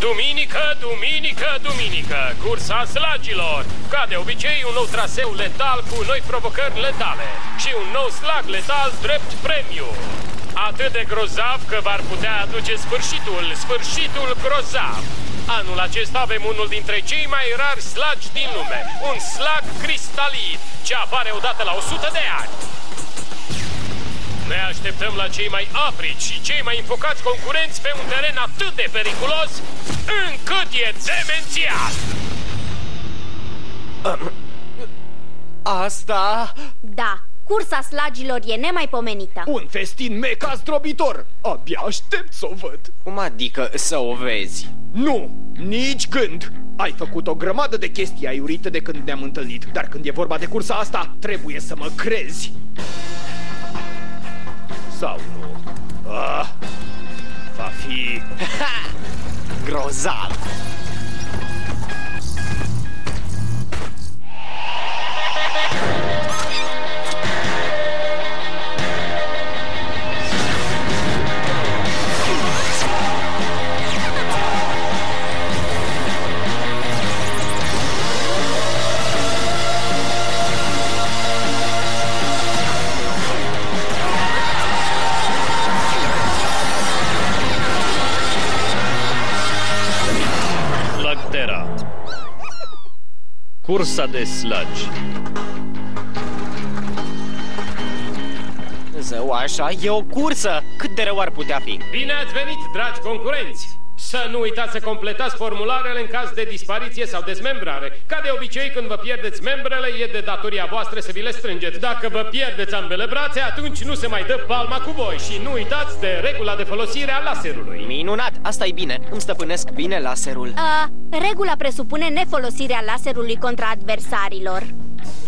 Duminică, duminică, duminică, cursa slagilor. Ca de obicei, un nou traseu letal cu noi provocări letale și un nou slag letal drept premiu. Atât de grozav că v-ar putea aduce sfârșitul grozav. Anul acesta avem unul dintre cei mai rari slagi din lume, un slag cristalin, ce apare odată la 100 de ani. Ne așteptăm la cei mai aprici și cei mai înfocați concurenți pe un teren atât de periculos, încât e demențial! Asta... Da, cursa slagilor e nemaipomenită. Un festin meca zdrobitor! Abia aștept să o văd! Cum adică să o vezi? Nu, nici gând! Ai făcut o grămadă de chestii aiurite de când ne-am întâlnit, dar când e vorba de cursa asta, trebuie să mă crezi! Sau nu? Va fi... Grozav! Cursa de slagi. Zău, așa, e o cursă! Cât de rău ar putea fi? Bine ați venit, dragi concurenți! Să nu uitați să completați formularele în caz de dispariție sau dezmembrare. Ca de obicei, când vă pierdeți membrele, e de datoria voastră să vi le strângeți. Dacă vă pierdeți ambele brațe, atunci nu se mai dă palma cu voi. Și nu uitați de regula de folosire a laserului. Minunat! Asta e bine. Îmi stăpânesc bine laserul. Regula presupune nefolosirea laserului contra adversarilor.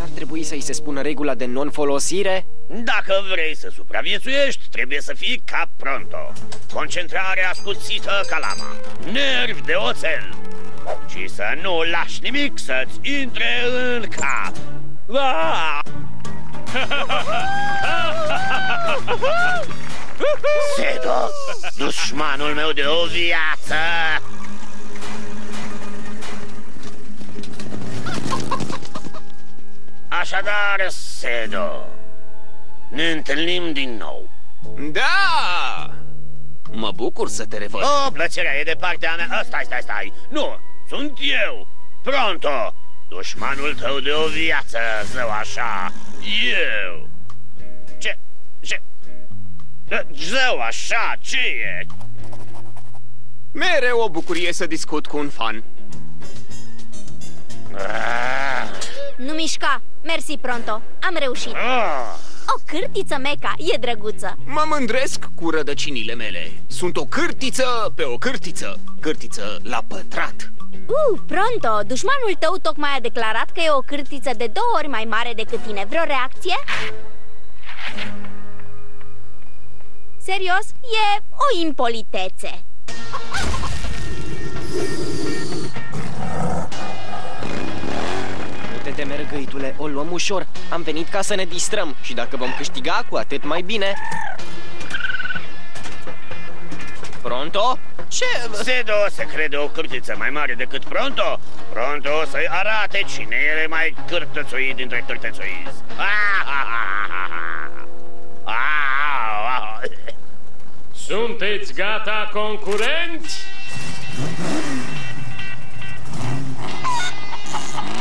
Ar trebui să-i se spună regula de non-folosire? Dacă vrei să supraviețuiești, trebuie să fii ca Pronto. Concentrare ascuțită ca lama, nervi de oțel și să nu lași nimic să-ți intre în cap. Sedo, dușmanul meu de o viață! Așadar, Sedo, ne întâlnim din nou. Da! Mă bucur să te revăd. Plăcerea e de partea mea. Stai. Nu, sunt eu, Pronto, dușmanul tău de o viață, zău așa. Eu. Ce? Zău așa, ce e? Mereu o bucurie să discut cu un fan. Nu mișca, mersi Pronto, am reușit. O cârtiță meca, e drăguță. Mă mândresc cu rădăcinile mele. Sunt o cârtiță pe o cârtiță. Cârtiță la pătrat. Pronto, dușmanul tău tocmai a declarat că e o cârtiță de 2 ori mai mare decât tine. Vreo reacție? Serios, e o impolitețe. Uite-te, mergăitule, o luăm ușor. Am venit ca să ne distrăm și dacă vom câștiga, cu atât mai bine. Pronto? Ce? Sedo se crede o cârtiță mai mare decât Pronto. Pronto o să-i arate cine e mai cârtățuit dintre cârtățuiți. Sunteți gata, concurenți?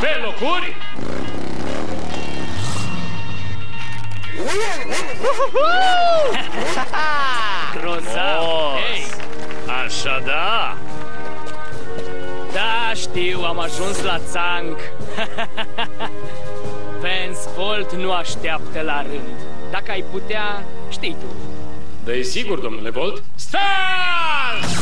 Pe locuri? Grozav! Hey. Așa da? Da, știu, am ajuns la țanc. Vance Volt nu așteaptă la rând. Dacă ai putea, știi tu. Desigur, domnule Volt. Start!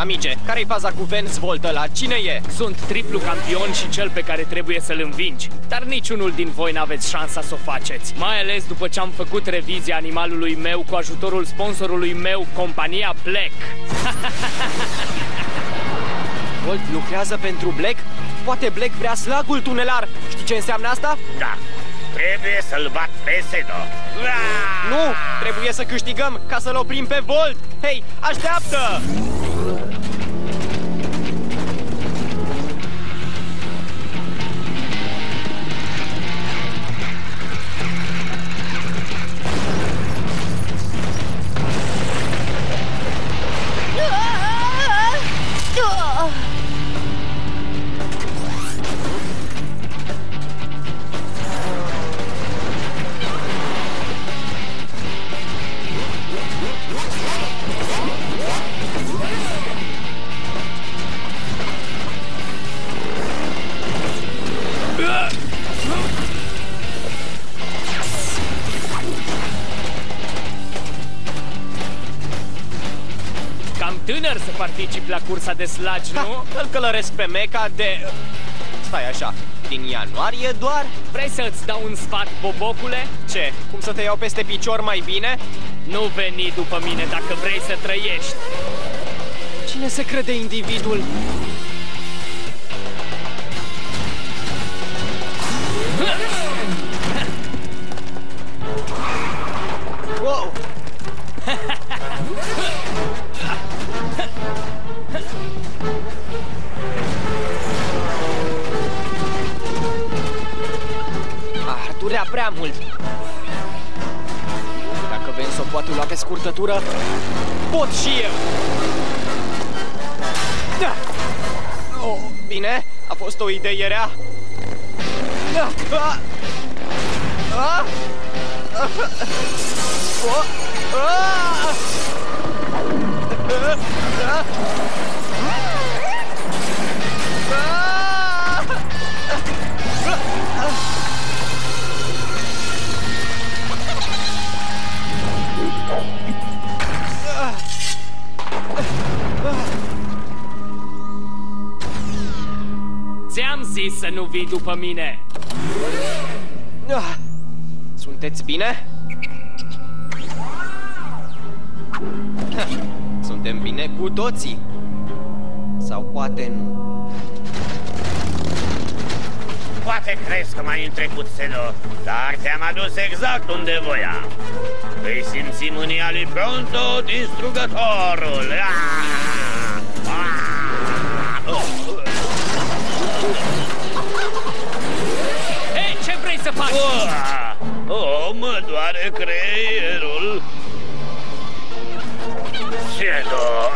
Amice, care-i faza cu Vance Volt ăla? Cine e? Sunt triplu campion și cel pe care trebuie să-l învingi. Dar niciunul din voi n-aveți șansa să o faceți. Mai ales după ce am făcut revizia animalului meu cu ajutorul sponsorului meu, compania Black. Volt lucrează pentru Black? Poate Black vrea slagul tunelar. Știi ce înseamnă asta? Da, trebuie să-l bat pe Sedo. Nu, trebuie să câștigăm ca să-l oprim pe Volt. Hei, așteaptă! Tânăr să participi la cursa de slagi, nu? Îl călăresc pe Mecha de... Stai așa, din ianuarie doar? Vrei să-ți dau un sfat, bobocule? Ce, cum să te iau peste picior mai bine? Nu veni după mine dacă vrei să trăiești. Cine se crede individul? Wow! Durea prea mult. Dacă Vance o poate lua pe scurtătură, pot și eu. Da. Oh, bine, a fost o idee rea. Da. Ah. Ah. Ah. Oh. Ah. Ah. Ah. Ți-am zis să nu vii după mine. Sunteți bine? Suntem bine cu toții. Sau poate nu. Poate crezi că m-ai întrecut, Sedo, dar te-am adus exact unde voiam. Vei simți mânia lui Pronto, distrugătorul. Hei, ce vrei să faci? Mă doare creierul. Sedo.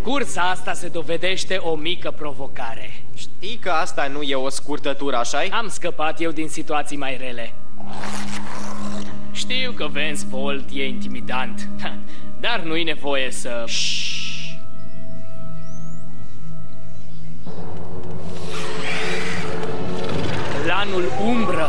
Cursa asta se dovedește o mică provocare. Știi că asta nu e o scurtătură, așa-i? Am scăpat eu din situații mai rele. Știu că Vance Volt e intimidant, dar nu-i nevoie să... Lanul umbră.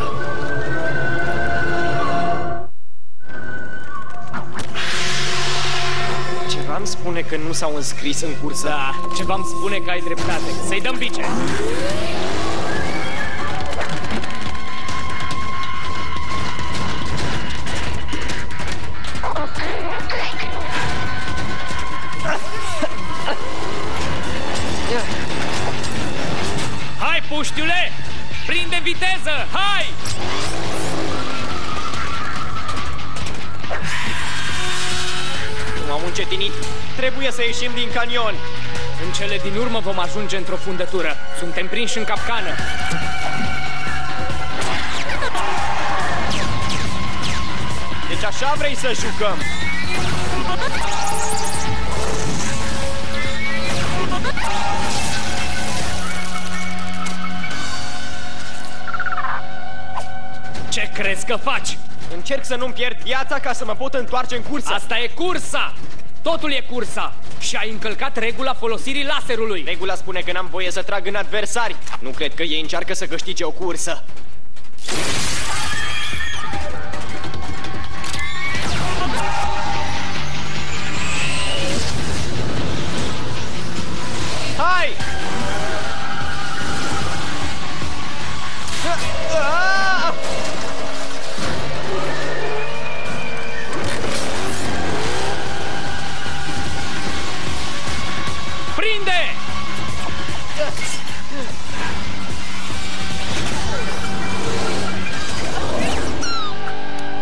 Ceva îmi spune că nu s-au înscris în cursă. Da, ceva îmi spune că ai dreptate. Să-i dăm bice! Hai, puștiule! Prinde viteză! Hai! Nu am încetinit. Trebuie să ieșim din canion. În cele din urmă vom ajunge într-o fundătură. Suntem prinși în capcană. Deci așa vrei să jucăm? Ce crezi că faci? Încerc să nu-mi pierd viața ca să mă pot întoarce în cursă. Asta e cursa! Totul e cursa! și ai încălcat regula folosirii laserului. Regula spune că n-am voie să trag în adversari. Nu cred că ei încearcă să câștige o cursă. Hai! Prinde!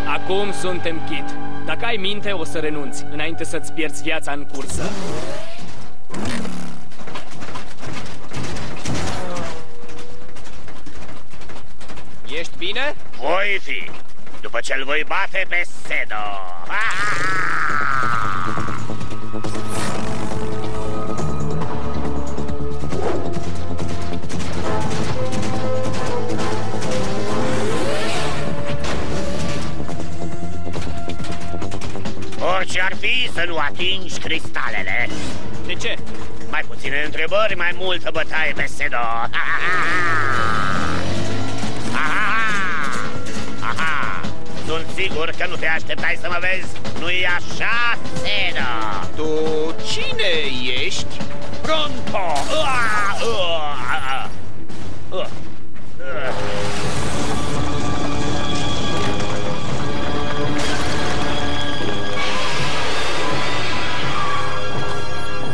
Acum suntem chit. Dacă ai minte, o să renunți, înainte să-ți pierzi viața în cursă. Ești bine? Voi fi, după ce îl voi bate pe Sedo. Orice ar fi să nu atingi cristalele. De ce? Mai puține întrebări, mai multă bătaie pe Sedo. Sunt sigur că nu te așteptai să mă vezi. Nu-i așa, Sedo? Tu cine ești? Pronto!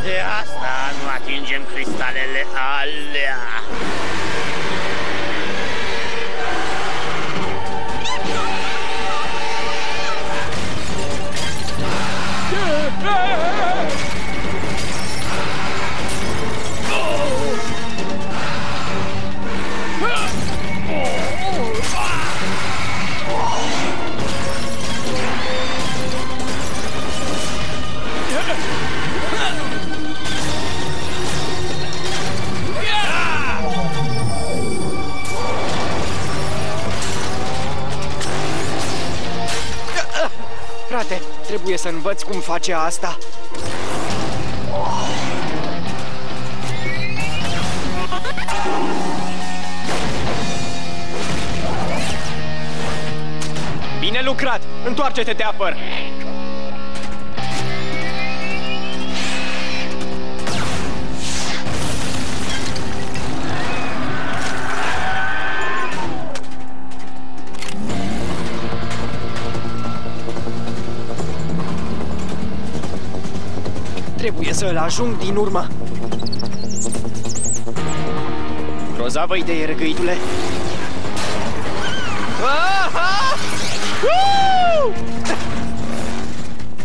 De asta nu atingem cristalele alea. Frate, trebuie să învăț cum face asta. Bine lucrat! Întoarce-te, te apăr! Trebuie să-l ajung din urmă. Grozavă idee, răgăitule.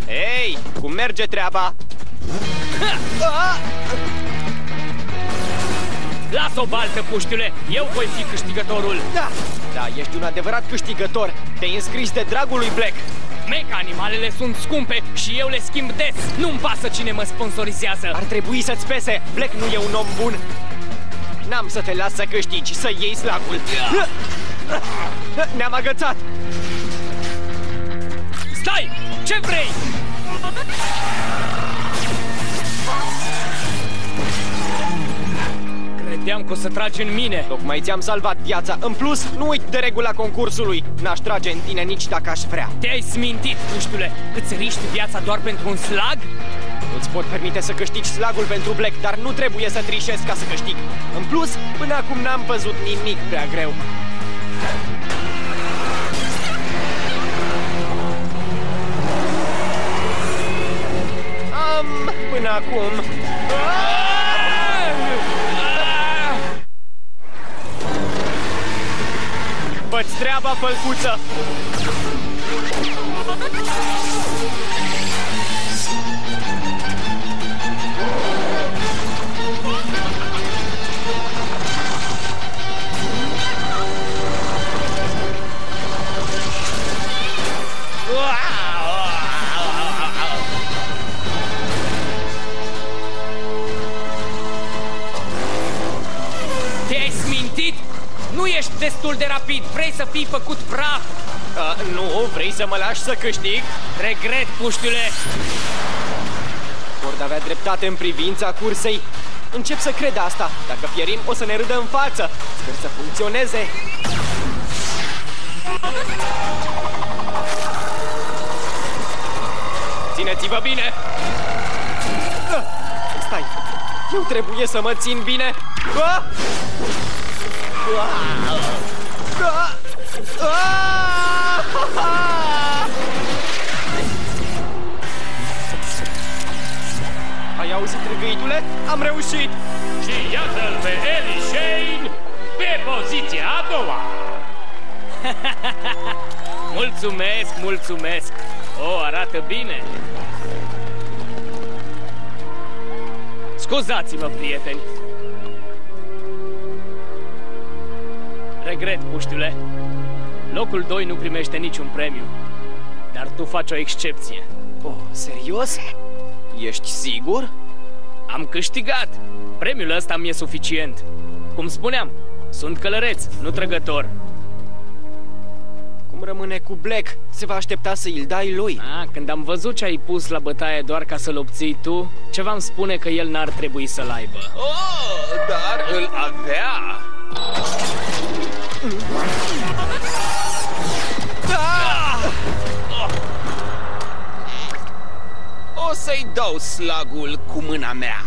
Hei, cum merge treaba? Lasă-o baltă, puștiule! Eu voi fi câștigătorul! Da, ești un adevărat câștigător. Te-ai înscris de dragul lui Black. Meca, animalele sunt scumpe și eu le schimb des. Nu-mi pasă cine mă sponsorizează. Ar trebui să-ți pese. Black nu e un om bun. N-am să te las să câștigi, să iei slagul. Ne-am agățat. Stai! Ce vrei? Credeam că o să tragi în mine. Tocmai ți-am salvat viața. În plus, nu uit de regula concursului. N-aș trage în tine nici dacă aș vrea. Te-ai smintit, puștiule. Îți riști viața doar pentru un slag? Îți pot permite să câștigi slagul pentru Black, dar nu trebuie să trișezi ca să câștig. În plus, până acum n-am văzut nimic prea greu. Până acum... Fă-ți treaba, fălcuță! Te-ai smintit? Nu ești destul de rapid, vrei să fii făcut praf. Nu, vrei să mă lași să câștig? Regret, puștiule. Pod avea dreptate în privința cursei. Încep să cred asta. Dacă pierim, o să ne râdă în față. Sper să funcționeze. Țineți-vă bine! Stai, eu trebuie să mă țin bine. Ai auzit, râgăitule? Am reușit! Și iată-l pe Eli Shane pe poziția a doua. Mulțumesc, mulțumesc! O, arată bine! Scuzați-mă, prieteni! Regret, puștiule. Locul 2 nu primește niciun premiu, dar tu faci o excepție. Oh, serios? Ești sigur? Am câștigat! Premiul ăsta mi-e suficient. Cum spuneam, sunt călăreț, nu trăgător. Cum rămâne cu Black? Se va aștepta să îl dai lui. Când am văzut ce ai pus la bătaie doar ca să-l obții tu, ceva îmi spune că el n-ar trebui să-l aibă. Oh, dar îl avea. O să-i dau slagul cu mâna mea.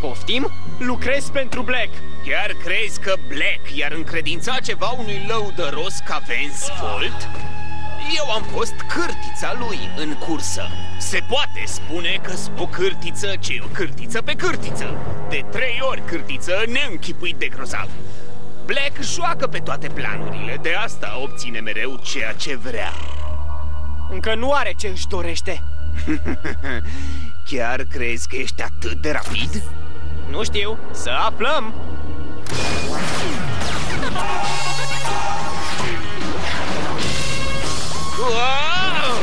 Poftim? Lucrez pentru Black. Chiar crezi că Black i-ar încredința ceva unui lăudăros ca Vance Volt? Eu am fost cârtița lui în cursă. Se poate spune că o cârtiță ce o cârtiță pe cârtiță. De 3 ori cârtiță, neînchipuit de grozav. Black joacă pe toate planurile, de asta obține mereu ceea ce vrea. Încă nu are ce își dorește. Chiar crezi că ești atât de rapid? Nu știu, să aflăm. Wow!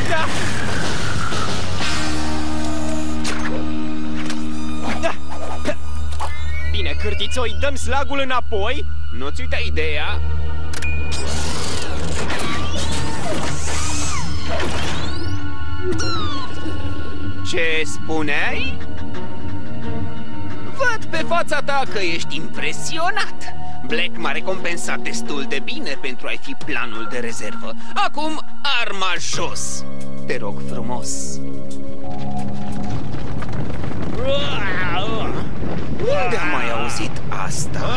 Da. Da. Bine, cârtiță, îi dăm slagul înapoi. Nu-ți uita ideea. Ce spuneai? Văd pe fața ta că ești impresionat. Black m-a recompensat destul de bine pentru a-i fi planul de rezervă. Acum, arma jos. Te rog frumos. Unde am mai auzit asta?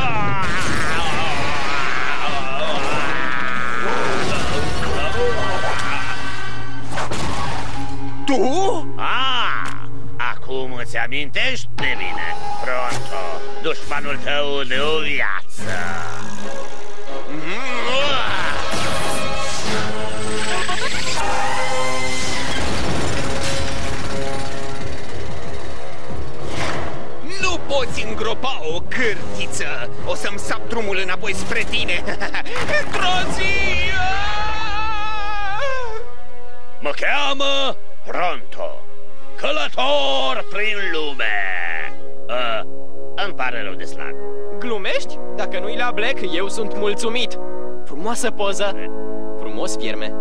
Tu? Acum îți amintești de mine, Pronto, dușmanul tău de o viață. Nu poți îngropa o cârtiță. O să-mi sap drumul înapoi spre tine. Într-o zi! Mă cheamă Pronto, călător prin lume. Îmi pare rău de slag. Glumești? Dacă nu-i la Black, eu sunt mulțumit. Frumoasă poză. Frumos fierme.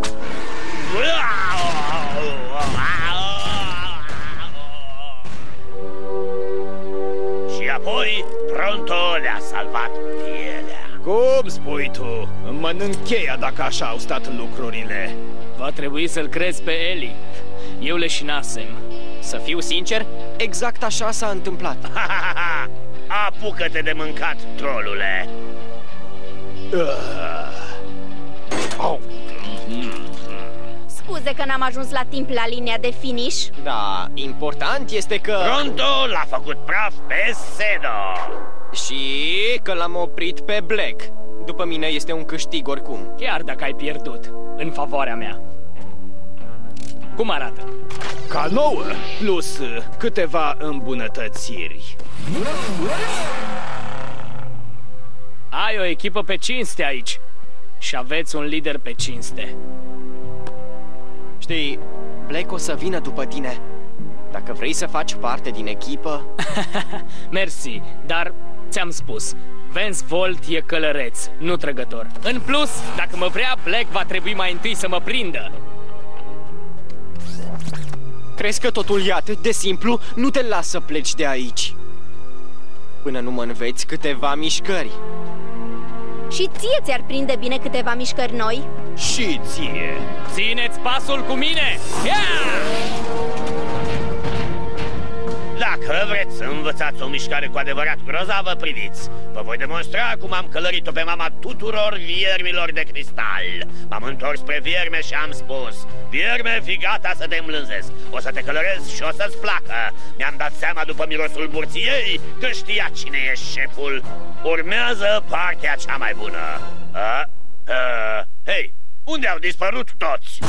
Și apoi Pronto le-a salvat pielea. Cum spui tu? Îmi mănânc cheia dacă așa au stat lucrurile. Va trebui să-l crezi pe Eli. Eu leșinasem. Să fiu sincer, exact așa s-a întâmplat. Apucă-te de mâncat, trolule. Scuze că n-am ajuns la timp la linia de finish. Da, important este că... Pronto l-a făcut praf pe Sedo. Și că l-am oprit pe Black. După mine este un câștig oricum. Chiar dacă ai pierdut, în favoarea mea. Cum arată? Ca nouă, plus câteva îmbunătățiri. Ai o echipă pe cinste aici. Și aveți un lider pe cinste. Știi, Black o să vină după tine. Dacă vrei să faci parte din echipă... Mersi, dar ți-am spus, Vance Volt e călăreț, nu trăgător. În plus, dacă mă vrea, Black va trebui mai întâi să mă prindă. Crezi că totul e atât de simplu? Nu te las să pleci de aici până nu mă înveți câteva mișcări. Și ție ți-ar prinde bine câteva mișcări noi? Și ție. Țineți pasul cu mine! Ia! Dacă vreți să învățați o mișcare cu adevărat grozavă, priviți. Vă voi demonstra cum am călărit-o pe mama tuturor viermilor de cristal. M-am întors spre vierme și am spus: vierme, fii gata să te îmblânzesc. O să te călăresc și o să-ți placă. Mi-am dat seama după mirosul burției că știa cine e șeful. Urmează partea cea mai bună. Hei, unde au dispărut toți?